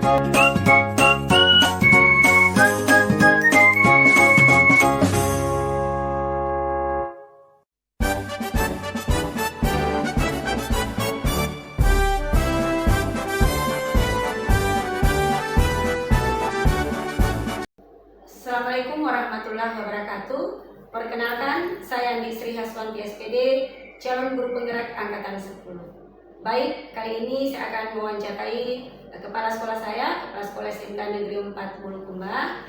Assalamualaikum warahmatullahi wabarakatuh. Perkenalkan, saya Andi Sri Haswanti SPD, calon guru penggerak angkatan 10. Baik, kali ini saya akan mewawancarai kepala sekolah saya, Kepala Sekolah SMK Negeri 4 Bulukumba,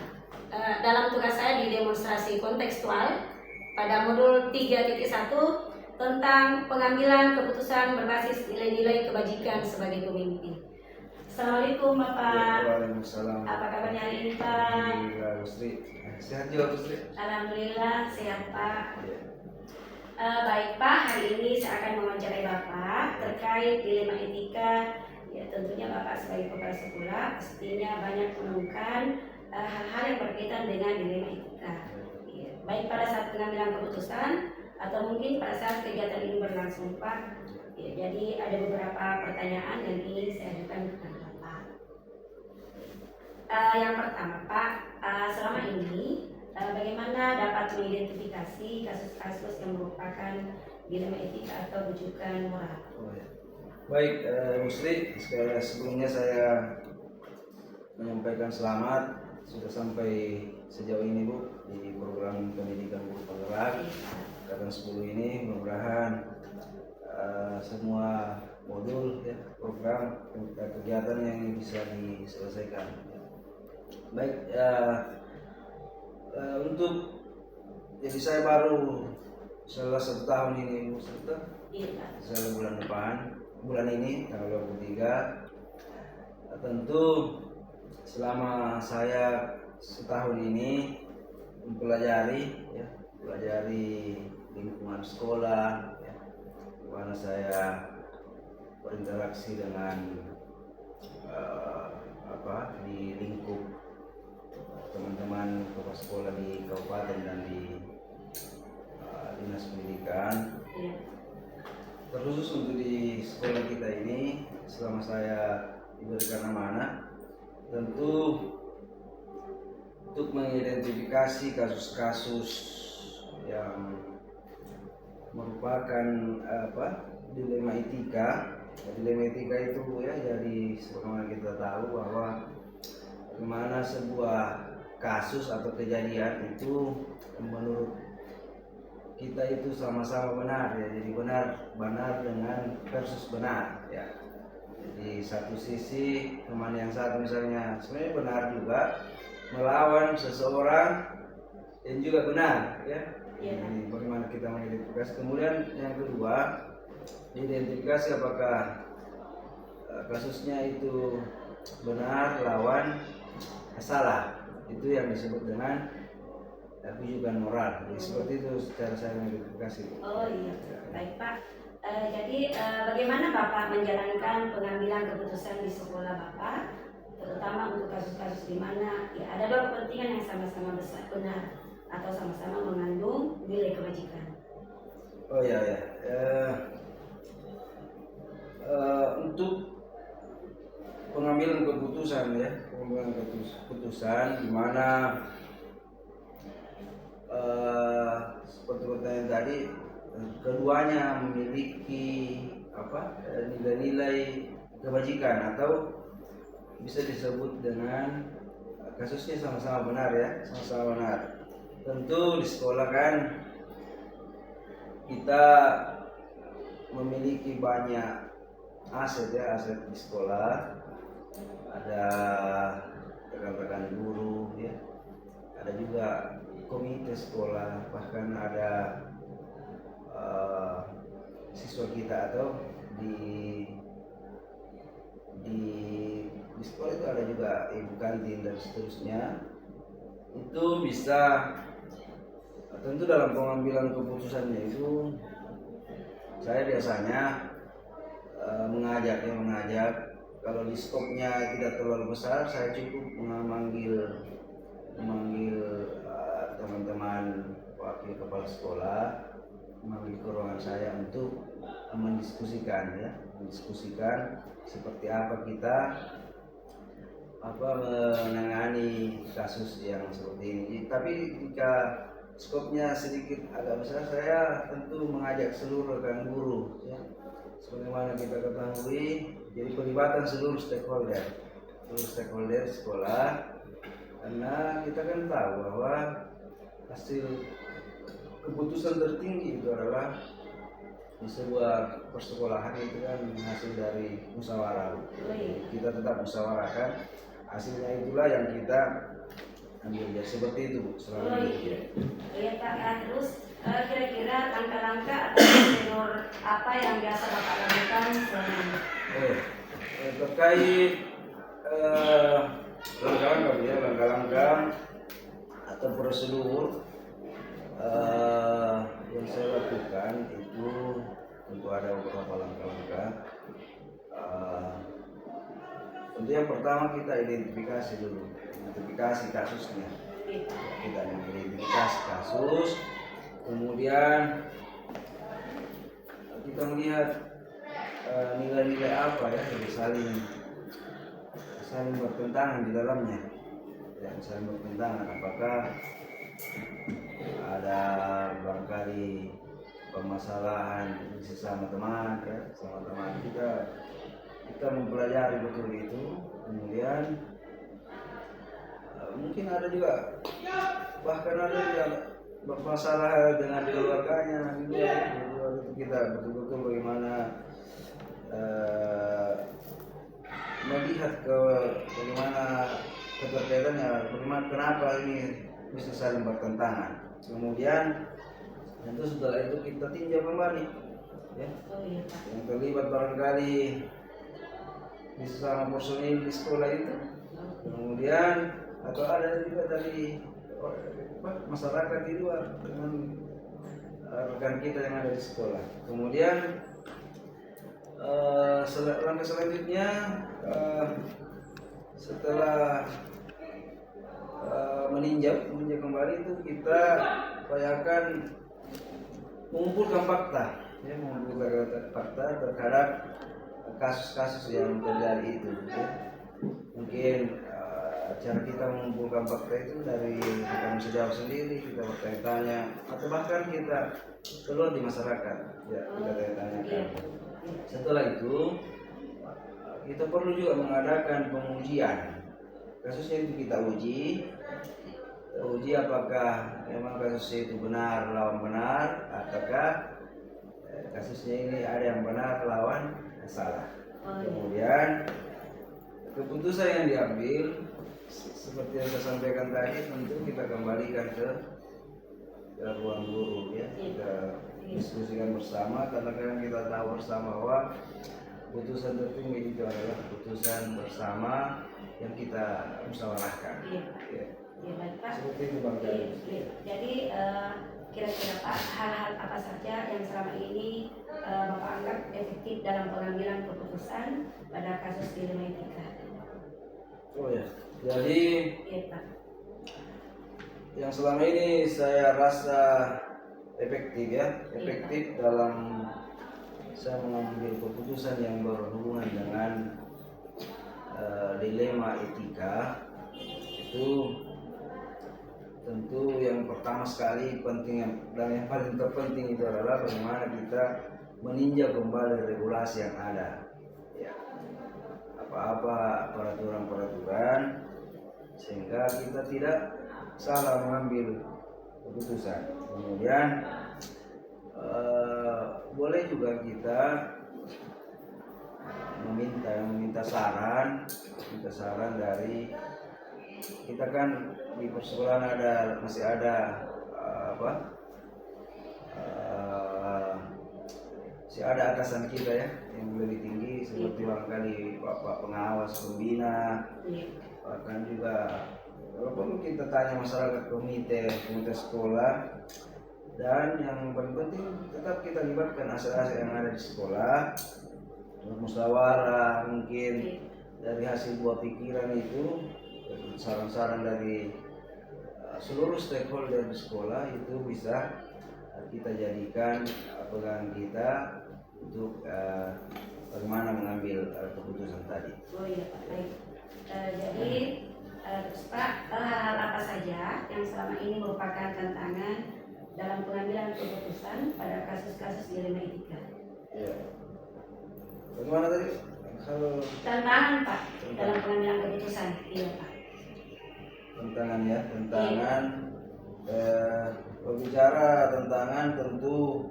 dalam tugas saya di demonstrasi kontekstual pada modul 3.1 tentang pengambilan keputusan berbasis nilai-nilai kebajikan sebagai pemimpin. Assalamualaikum Bapak. Waalaikumsalam. Apa kabarnya hari ini Pak? Alhamdulillah, Gusri. Sehat juga Gusri? Alhamdulillah sehat Pak. Baik Pak, hari ini saya akan mewawancarai Bapak terkait dilema etika. Ya tentunya Bapak sebagai kepala sekolah pastinya banyak menemukan hal-hal yang berkaitan dengan dilema etika. Ya, baik pada saat pengambilan keputusan atau mungkin pada saat kegiatan ini berlangsung Pak. Ya, jadi ada beberapa pertanyaan yang ingin saya ajukan kepada Bapak. Yang pertama Pak, selama ini bagaimana dapat mengidentifikasi kasus-kasus yang merupakan dilema etika atau rujukan moral? Baik, Musri, sebelumnya saya menyampaikan selamat sudah sampai sejauh ini Bu di program pendidikan guru penggerak angkatan 10 ini. Mudah-mudahan semua modul ya, program kegiatan yang bisa diselesaikan. Baik, untuk jadi saya baru setelah 1 tahun ini Bu Serta, saya bulan ini tanggal 23. Tentu selama saya setahun ini mempelajari lingkungan sekolah, ya, di mana saya berinteraksi dengan di lingkup teman-teman kepala sekolah di kabupaten dan di dinas pendidikan. Terkhusus untuk di sekolah kita ini, selama saya diberikan amanah, tentu untuk mengidentifikasi kasus-kasus yang merupakan dilema etika. Dilema etika itu ya, jadi sebagaimana kita tahu bahwa bagaimana sebuah kasus atau kejadian itu menurut kita itu sama-sama benar ya, jadi benar dengan versus benar ya. Jadi satu sisi teman yang satu misalnya sebenarnya benar juga melawan seseorang yang juga benar ya. Jadi bagaimana kita mengidentifikasi. Kemudian yang kedua, identifikasi apakah kasusnya itu benar lawan salah. Itu yang disebut dengan rujukan moral. Jadi seperti itu secara saya mengidentifikasi. Oh iya, baik Pak. Jadi bagaimana Bapak menjalankan pengambilan keputusan di sekolah Bapak, terutama untuk kasus-kasus di mana ya ada dua kepentingan yang sama-sama benar atau sama-sama mengandung nilai kebajikan? Oh iya ya. Untuk pengambilan keputusan di mana seperti pertanyaan tadi, keduanya memiliki nilai-nilai kebajikan atau bisa disebut dengan kasusnya sama-sama benar ya, sama-sama benar. Tentu di sekolah kan kita memiliki banyak aset di sekolah. Ada rekan-rekan guru ya, ada juga komite sekolah, bahkan ada siswa kita atau di sekolah itu ada juga ibu kantin dan seterusnya. Itu bisa tentu dalam pengambilan keputusannya itu saya biasanya mengajak kalau di skopnya tidak terlalu besar, saya cukup memanggil teman-teman wakil kepala sekolah, memanggil ke ruangan saya untuk mendiskusikan seperti apa kita menangani kasus yang seperti ini. Tapi jika skopnya sedikit agak besar, saya tentu mengajak seluruh rekan guru, ya. Sebagaimana kita ketahui, jadi pelibatan seluruh stakeholder sekolah, karena kita kan tahu bahwa hasil keputusan tertinggi itu adalah di sebuah persekolahan itu kan hasil dari musyawarah. Kita tetap musyawarahkan, hasilnya itulah yang kita ambil. Ya, seperti itu Bu, selama ini. Iya Pak, terus kira-kira langkah-langkah atau prosedur apa yang biasa Bapak lakukan selama ini? Terkait langkah-langkah atau prosedur yang saya lakukan itu tentu ada beberapa langkah-langkah. Tentu yang pertama kita identifikasi kasusnya. Kita identifikasi kasus, kemudian kita melihat nilai-nilai apa ya yang saling bertentangan di dalamnya, yang saling bertentangan. Apakah ada barangkali permasalahan di sesama teman, ya, sama teman kita mempelajari betul itu. Kemudian mungkin ada juga, bahkan ada yang bermasalah dengan keluarganya. Itu kita betul-betul bagaimana melihat bagaimana keterkaitannya, bagaimana kenapa ini bisa saling bertentangan. Kemudian tentu setelah itu kita tinjau kembali, ya, yang terlibat barangkali di sesama personil di sekolah itu. Kemudian atau ada juga dari masyarakat di luar dengan rekan kita yang ada di sekolah. Kemudian langkah selanjutnya setelah meninjau kembali itu kita upayakan mengumpulkan fakta, ya, terhadap kasus-kasus yang terjadi itu, ya. Mungkin cara kita mengumpulkan fakta itu dari kita sejauh sendiri, kita bertanya-tanya, atau bahkan kita keluar di masyarakat, ya, kita tanya-tanyakan. Setelah itu kita perlu juga mengadakan pengujian kasusnya. Itu kita uji apakah memang kasusnya itu benar lawan benar, ataukah kasusnya ini ada yang benar lawan salah. Kemudian keputusan yang diambil seperti yang saya sampaikan tadi, tentu kita kembalikan ke ruang guru, ya. Kita diskusikan bersama, karena kan kita tahu bersama bahwa keputusan tertinggi itu adalah keputusan bersama yang kita musyawarahkan. Iya, baik Pak. Seperti itu Bang. Jadi kira-kira Pak, hal-hal apa saja yang selama ini Bapak anggap efektif dalam pengambilan keputusan pada kasus Dilema Etika? Oh ya, jadi Iya Pak. yang selama ini saya rasa efektif, ya, efektif dalam saya mengambil keputusan yang berhubungan dengan dilema etika itu. Tentu yang pertama sekali penting dan yang paling terpenting itu adalah bagaimana kita meninjau kembali regulasi yang ada, ya, apa-apa peraturan-peraturan, sehingga kita tidak salah mengambil keputusan. Kemudian boleh juga kita meminta saran dari kita. Kan di persekolahan masih ada masih ada atasan kita, ya, yang lebih tinggi, seperti barangkali bapak pengawas, pembina, bahkan juga kalau perlu kita tanya masyarakat, komite sekolah. Dan yang paling penting tetap kita libatkan asal-asal yang ada di sekolah, musyawarah, mungkin dari hasil buah pikiran itu, saran-saran dari seluruh stakeholder di sekolah itu bisa kita jadikan pegangan kita untuk bagaimana mengambil keputusan tadi. Oh iya Pak, baik. Jadi selama ini merupakan tantangan dalam pengambilan keputusan pada kasus-kasus dilema etika. Iya. Bagaimana tadi? Kalau Tantangan Pak dalam pengambilan keputusan, iya Pak. tantangan ya, tantangan berbicara tantangan tentu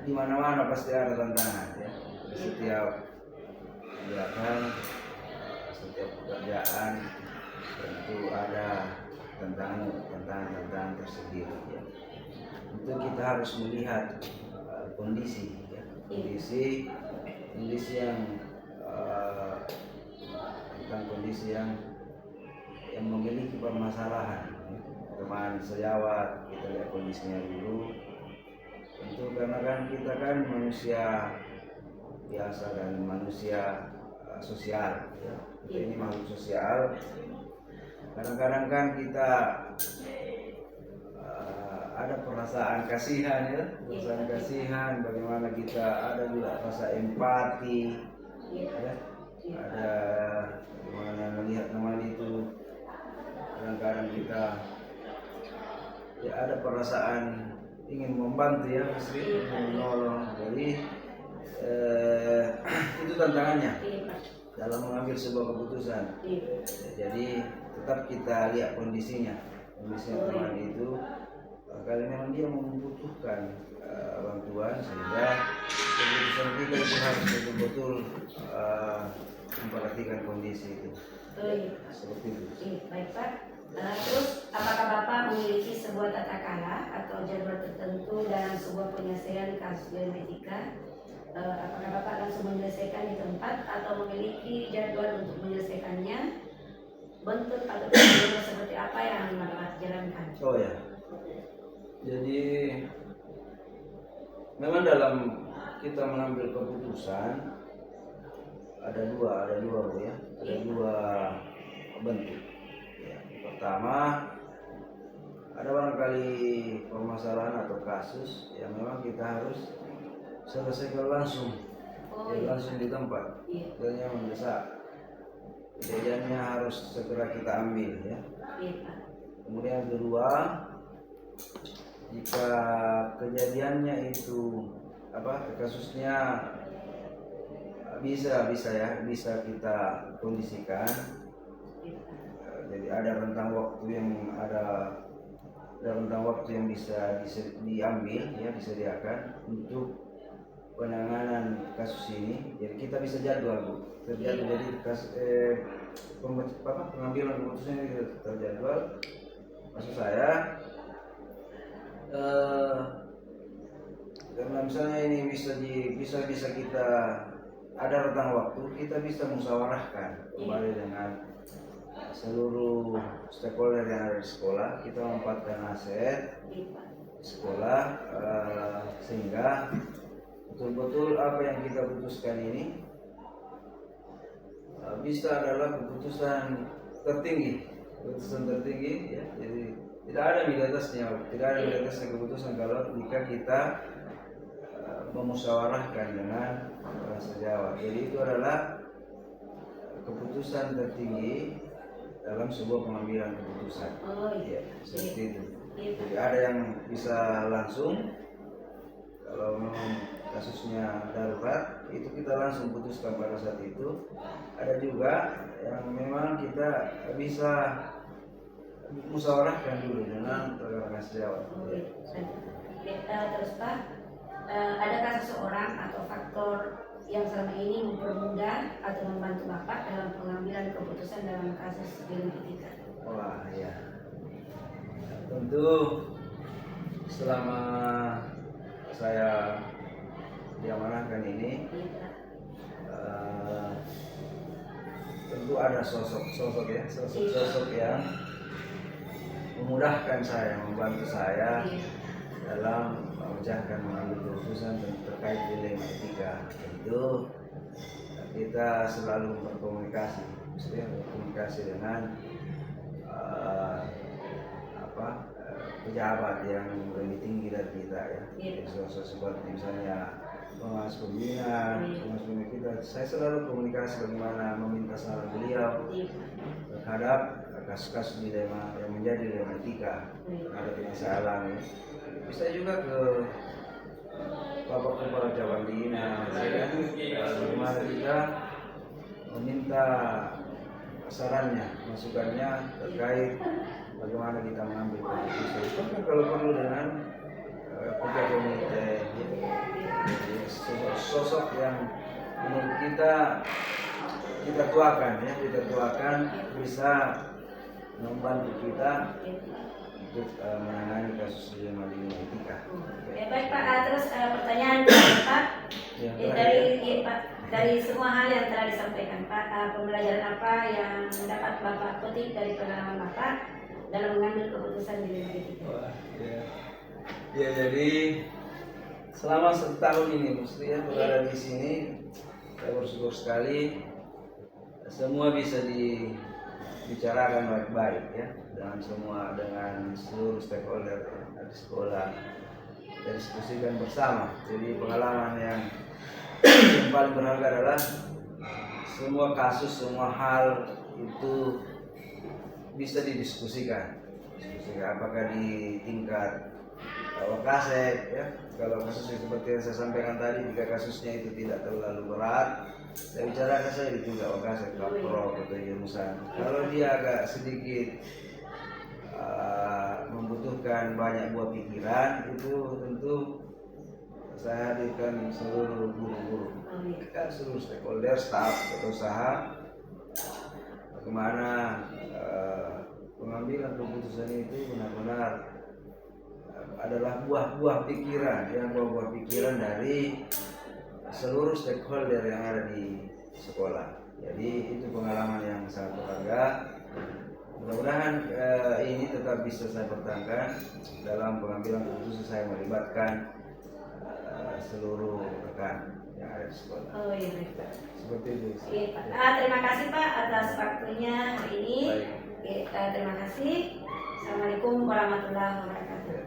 di mana-mana pasti ada tantangan ya. Di setiap kegiatan, setiap pekerjaan tentu ada tantangan tersendiri ya. Itu kita harus melihat kondisi ya. Kondisi yang tentang kondisi yang memiliki permasalahan. Teman sejawat kita lihat kondisinya dulu. Tentu karena kan kita kan manusia biasa dan manusia sosial ya. Kita ini makhluk sosial. Kadang-kadang kan kita ada perasaan kasihan ya, perasaan kasihan. Bagaimana kita ada juga rasa empati ya. Ada bagaimana melihat teman itu. Kadang-kadang kita ya ada perasaan ingin membantu ya, mesti menolong. Jadi itu tantangannya dalam mengambil sebuah keputusan. Jadi tetap kita lihat kondisinya teman itu. Kali memang dia membutuhkan bantuan, sehingga keputusan kita itu harus betul-betul memperhatikan kondisi itu. Seperti itu. Baik Pak. Terus apakah Bapak memiliki sebuah tata cara atau jadwal tertentu dalam sebuah penyelesaian kasus dilema etika? Apakah Bapak langsung menyelesaikan di tempat atau memiliki jadwal untuk menyelesaikannya? Bentuk atau prosedur seperti apa yang Bapak jalankan? Oh ya. Jadi memang dalam kita mengambil keputusan ada dua Bu ya. Ada dua bentuk. Ya, pertama, ada barangkali permasalahan atau kasus yang memang kita harus selesaikan langsung, langsung di tempat. Dan yang mendesak, kejadiannya harus segera kita ambil ya. Kemudian kedua, jika kejadiannya itu kasusnya bisa kita kondisikan. Jadi ada rentang waktu yang bisa diambil ya, disediakan untuk penanganan kasus ini. Jadi kita bisa jadwal Bu. Terjadwal. Jadi pengambilan keputusan ini terjadwal. Maksud saya karena misalnya ini bisa kita ada rentang waktu, kita bisa musyawarahkan kembali dengan seluruh stakeholder yang ada di sekolah. Kita menempatkan aset sekolah sehingga betul-betul apa yang kita putuskan ini bisa adalah keputusan tertinggi ya. Jadi tidak ada di atasnya keputusan kalau jika kita memusyawarahkan dengan sejawat. Jadi itu adalah keputusan tertinggi dalam sebuah pengambilan keputusan. Ya, seperti itu. Jadi ada yang bisa langsung, kalau memang kasusnya darurat itu kita langsung putuskan pada saat itu. Ada juga yang memang kita bisa musyawarahkan dulu dengan rekan sejawat. Terus Pak, adakah seseorang atau faktor yang selama ini mempermudah atau membantu Bapak dalam pengambilan keputusan dalam kasus dilema etika? Wah ya, tentu selama saya diamanahkan ini tentu ada sosok yang memudahkan saya, membantu saya dalam mengambil keputusan terkait dilema etika. Tentu kita selalu berkomunikasi dengan pejabat yang lebih tinggi dari kita ya. Sosok seperti misalnya pengawas pembina kita, saya selalu komunikasi bagaimana meminta saran beliau terhadap kasus-kasus dilema yang menjadi dilema etika ada yang saya alami. Bisa juga ke Bapak Kepala Cabang Dinas, ya kan? Bagaimana kita meminta sarannya, masukannya terkait bagaimana kita mengambil keputusan. Bahkan kalau perlu dengan ketua komite, sosok yang menurut kita tuakan bisa membantu kita untuk menangani kasus dilema etika. Ya, baik Pak. Terus pertanyaan Pak, Ya, dari semua hal yang telah disampaikan Pak, pembelajaran apa yang dapat Bapak petik dari pengalaman Bapak dalam mengambil keputusan dilema etika? Ya, jadi selama 1 tahun ini mesti ya berada di sini, saya bersyukur sekali semua bisa dibicarakan baik-baik ya dengan seluruh stakeholder di sekolah, dan diskusikan bersama. Jadi pengalaman yang paling berharga adalah semua kasus, semua hal itu bisa didiskusikan. Apakah di tingkat Wakasek ya, kalau kasusnya seperti yang saya sampaikan tadi, jika kasusnya itu tidak terlalu berat, saya bicarakan saya di tingkat Wakasek, Kapro atau jurusan. Kalau dia agak sedikit membutuhkan banyak buah pikiran, itu tentu saya hadirkan seluruh guru-guru, seluruh stakeholder, staff, usaha, bagaimana pengambilan keputusan itu benar-benar adalah buah-buah pikiran, buah-buah pikiran dari seluruh stakeholder yang ada di sekolah. Jadi itu pengalaman yang sangat berharga. Mudah-mudahan ini tetap bisa saya pertahankan dalam pengambilan keputusan. Saya melibatkan seluruh rekan yang ada di sekolah. Oh iya baik Pak. Seperti itu. Iya Pak. Terima kasih Pak atas waktunya hari ini. Terima kasih. Assalamualaikum warahmatullahi wabarakatuh.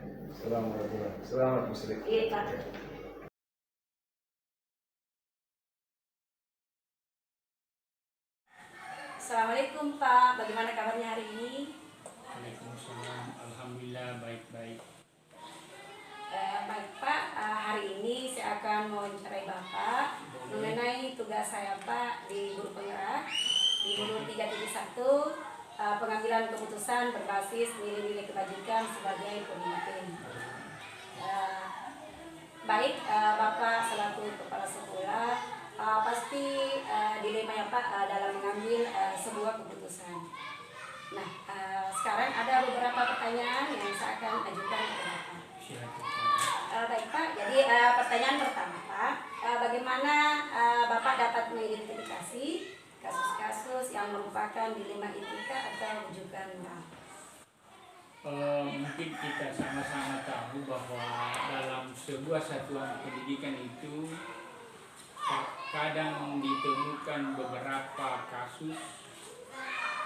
Selamat musrik. Iya Pak. Assalamualaikum Pak, bagaimana kabarnya hari ini? Waalaikumsalam, alhamdulillah baik-baik. Baik Pak, hari ini saya akan mewawancarai Bapak mengenai tugas saya Pak di Guru Penggerak di Modul 3.1, pengambilan keputusan berbasis nilai-nilai kebajikan sebagai pemimpin. Baik Bapak selaku kepala sekolah, pasti dilema ya Pak dalam mengambil sebuah keputusan. Nah, sekarang ada beberapa pertanyaan yang saya akan ajukan kepada Bapak. Baik Pak, jadi pertanyaan pertama Pak, bagaimana Bapak dapat mengidentifikasi kasus-kasus yang merupakan dilema etika atau rujukan moral? Mungkin kita sama-sama tahu bahwa dalam sebuah satuan pendidikan itu kadang ditemukan beberapa kasus,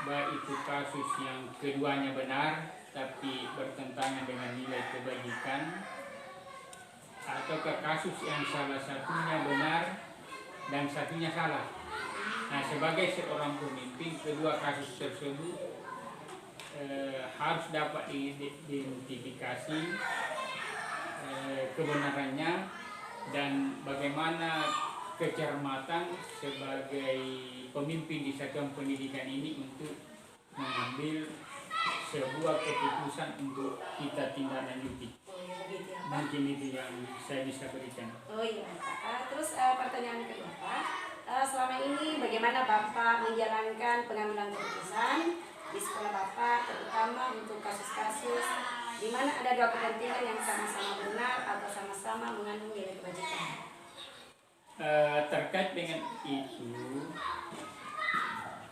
baik itu kasus yang keduanya benar tapi bertentangan dengan nilai kebajikan, ataukah kasus yang salah satunya benar dan satunya salah. Nah, sebagai seorang pemimpin, kedua kasus tersebut harus dapat diidentifikasi kebenarannya dan bagaimana kecermatan sebagai pemimpin di satuan pendidikan ini untuk mengambil sebuah keputusan untuk kita tindak lanjuti. Mungkin itu yang saya bisa berikan. Oh iya Pak. Terus pertanyaan kedua Pak, selama ini bagaimana Bapak menjalankan pengambilan keputusan di sekolah Bapak, terutama untuk kasus-kasus di mana ada dua kepentingan yang sama-sama benar atau sama-sama mengandung nilai kebajikan? Terkait dengan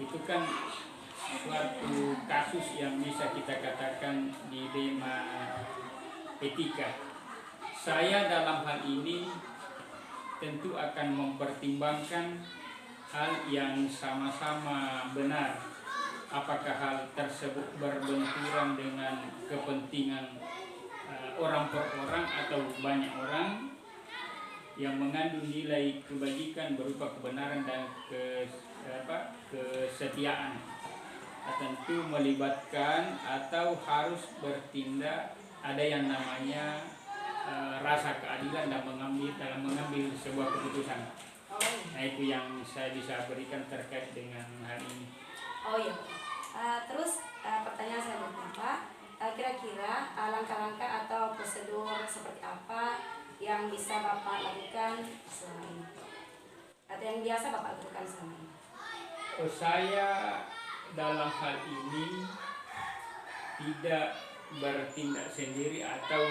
itu kan suatu kasus yang bisa kita katakan dilema etika. Saya dalam hal ini tentu akan mempertimbangkan hal yang sama-sama benar. Apakah hal tersebut berbenturan dengan kepentingan orang per orang atau banyak orang yang mengandung nilai kebajikan berupa kebenaran dan kesetiaan. tentu melibatkan atau harus bertindak ada yang namanya rasa keadilan dalam mengambil sebuah keputusan. Oh iya. Nah itu yang saya bisa berikan terkait dengan hal ini. Oh iya. Terus pertanyaan selanjutnya Pak, kira-kira langkah-langkah atau prosedur seperti apa yang bisa Bapak lakukan selama ini? Atau yang biasa Bapak lakukan selama ini? Saya dalam hal ini tidak bertindak sendiri atau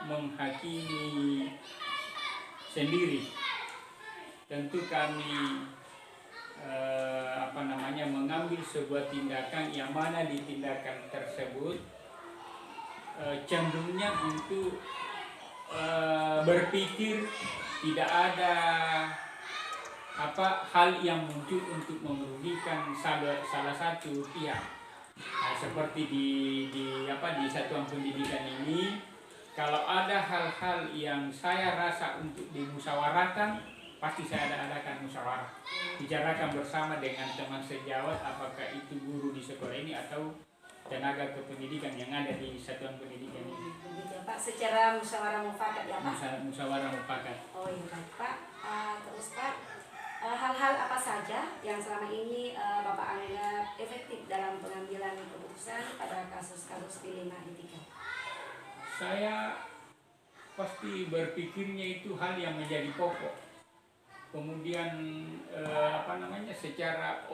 menghakimi sendiri. Tentu kami mengambil sebuah tindakan yang mana di tindakan tersebut cenderungnya untuk berpikir tidak ada hal yang muncul untuk merugikan salah satu pihak. Nah, seperti di satuan pendidikan ini, kalau ada hal-hal yang saya rasa untuk dimusyawarahkan, pasti saya adakan musyawarah. Bicarakan bersama dengan teman sejawat, apakah itu guru di sekolah ini atau tenaga kependidikan yang ada di satuan pendidikan ini. Begitu ya Pak, secara musyawarah mufakat ya Pak? Musyawarah mufakat. Oh iya baik Pak. Terus Pak, hal-hal apa saja yang selama ini Bapak anggap efektif dalam pengambilan keputusan pada kasus-kasus dilema etika? Saya pasti berpikirnya itu hal yang menjadi pokok. Kemudian secara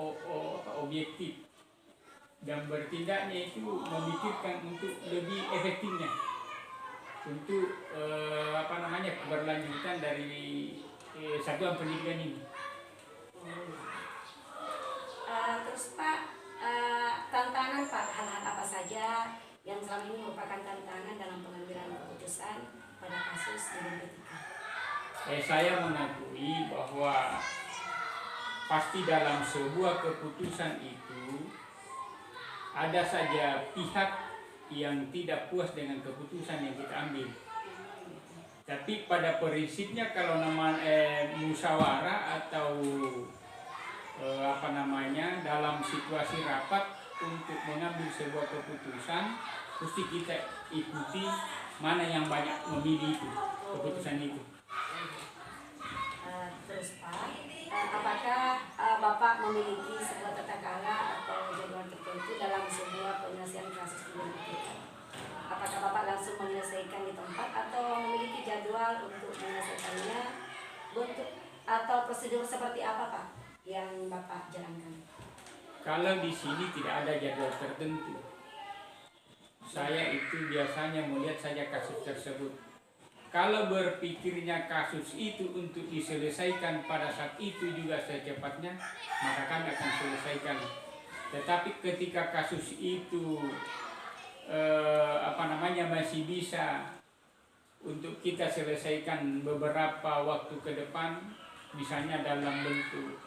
objektif dan bertindaknya itu memikirkan untuk lebih efektifnya untuk keberlanjutan dari satuan pendidikan ini. Terus Pak, tantangan Pak, hal-hal apa saja yang selama ini merupakan tantangan dalam pengambilan keputusan pada kasus dilema etika? Saya mengakui bahwa pasti dalam sebuah keputusan itu ada saja pihak yang tidak puas dengan keputusan yang kita ambil. Tapi pada prinsipnya kalau musyawarah atau dalam situasi rapat untuk mengambil sebuah keputusan, mesti kita ikuti mana yang banyak memilih itu keputusan itu. Terus Pak, apakah Bapak memiliki sebuah tata cara atau jadwal tertentu dalam sebuah penyelesaian kasus dilema etika? Apakah Bapak langsung menyelesaikan di tempat atau memiliki jadwal untuk menyelesaikannya, atau prosedur seperti apa Pak yang Bapak jalankan? Kalau di sini tidak ada jadwal tertentu. Saya itu biasanya melihat saja kasus tersebut. Kalau berpikirnya kasus itu untuk diselesaikan pada saat itu juga secepatnya, maka kami akan selesaikan. Tetapi ketika kasus itu masih bisa untuk kita selesaikan beberapa waktu ke depan, misalnya dalam bentuk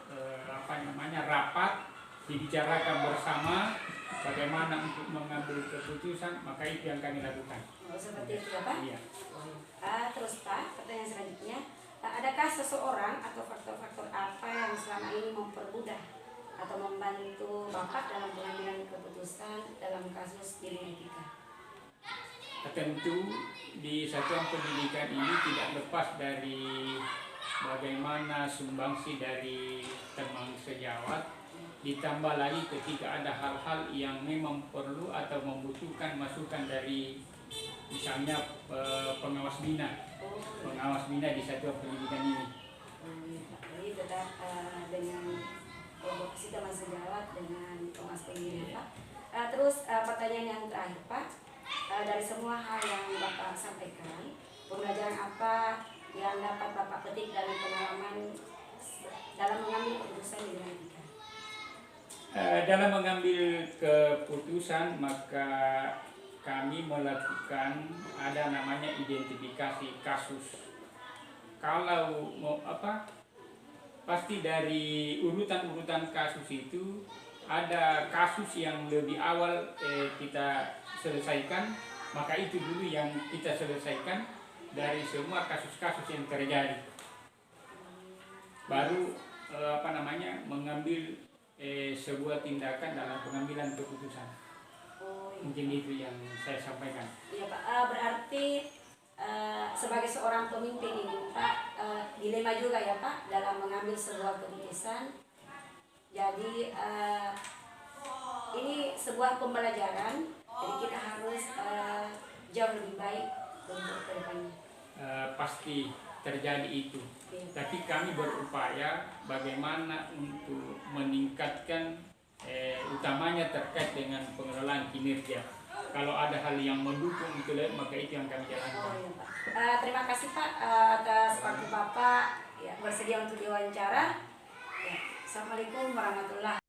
rapat, dibicarakan bersama bagaimana untuk mengambil keputusan, maka itu yang kami lakukan. Seperti itu ya Pak? Iya. Terus Pak, pertanyaan selanjutnya, adakah seseorang atau faktor-faktor apa yang selama ini mempermudah atau membantu Bapak dalam pengambilan keputusan dalam kasus dilema etika? Tentu di satuan pendidikan ini tidak lepas dari bagaimana sumbangsi dari teman sejawat, ditambah lagi ketika ada hal-hal yang memang perlu atau membutuhkan masukan dari misalnya pengawas bina di satuan pendidikan ini. Jadi tetap dengan kolaborasi teman sejawat dengan pengawas pendidikan Pak. Terus pertanyaan yang terakhir Pak, dari semua hal yang Bapak sampaikan, pembelajaran apa yang dapat Bapak petik dari pengalaman dalam mengambil keputusan di dilema etika? Dalam mengambil keputusan maka kami melakukan ada namanya identifikasi kasus. Kalau pasti dari urutan-urutan kasus itu ada kasus yang lebih awal kita selesaikan, maka itu dulu yang kita selesaikan dari semua kasus-kasus yang terjadi. Baru mengambil sebuah tindakan dalam pengambilan keputusan. Oh, iya. Mungkin itu yang saya sampaikan. Iya Pak, berarti sebagai seorang pemimpin ini Pak, dilema juga ya Pak dalam mengambil sebuah keputusan. Jadi ini sebuah pembelajaran, jadi kita harus jauh lebih baik untuk kedepannya. Pasti terjadi itu. Iya. Tapi kami berupaya bagaimana untuk meningkatkan utamanya terkait dengan pengelolaan kinerja. Kalau ada hal yang mendukung itu, maka itu yang kami Oh jalankan. iya Pak. Terima kasih Pak atas waktu Bapak ya, bersedia untuk diwawancara. Ya. Assalamualaikum warahmatullahi